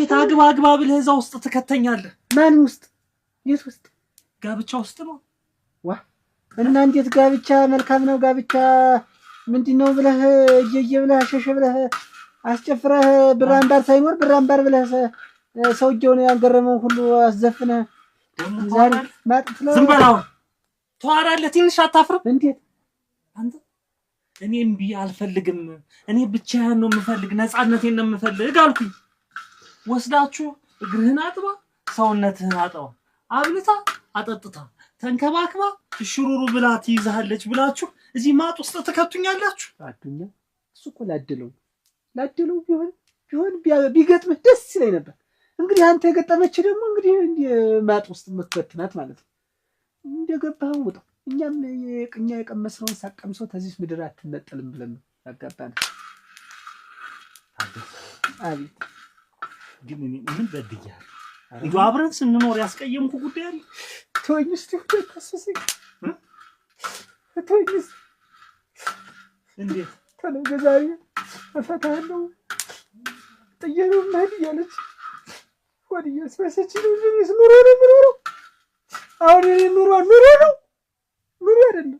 እንዴት አግባ አግባ ብለህ እዛ ውስጥ ትከተኛለህ? ማን ውስጥ? የት ውስጥ? ጋብቻ ውስጥ ነው። ዋ እና እንዴት ጋብቻ መልካም ነው? ጋብቻ ምንድነው ብለህ እየየ ብለህ አሸሸ ብለህ አስጨፍረህ ብር አምባር ሳይኖር ብር አምባር ብለህ ሰውየውን ያንገረመው ሁሉ አስዘፍነህ ዛሬ ማጥፍ ነው። ዝም በላው ተዋራለህ። ትንሽ አታፍርም? እንዴት አንተ እኔ እምቢ አልፈልግም፣ እኔ ብቻዬን ነው የምፈልግ፣ ነፃነቴን ነው የምፈልግ አልኩኝ። ወስዳችሁ እግርህን አጥባ ሰውነትህን አጥባ አብልታ አጠጥታ ተንከባክባ ሽሩሩ ብላ ትይዛለች ብላችሁ እዚህ ማጥ ውስጥ ተከቱኛላችሁ። አዱኛ እሱ እኮ ላድለው ቢሆን ቢገጥምህ ደስ ይለኝ ነበር። እንግዲህ አንተ የገጠመች ደግሞ እንግዲህ ማጥ ውስጥ የምትበትናት ማለት ነው። እንደገባህ ውጣው። እኛም የቅኛ የቀመስነውን ሳቀምሰው ተዚህ ምድር አትነጠልም ብለን ነው ያጋባን። አቤት ግን ምን በድያለሁ? እንዴ አብረን ስንኖር ያስቀየምኩ ጉዳይ አለ? ተወኝ እስቲ ወደ ተሰሰኝ ተወኝ። እንዴት ከነገ ዛሬ እፈታለሁ ጥየሩ ማን ያለች ወዲያ ስፈሰች ነው ኑሮ ነው። አሁን ኑሮ ነው አይደለም።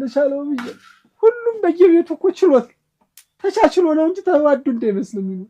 ለቻለው ብዬ ሁሉም በየቤቱ እኮ ችሎት ተቻችሎ ነው እንጂ ተዋዱ እንዳይመስል የሚኖር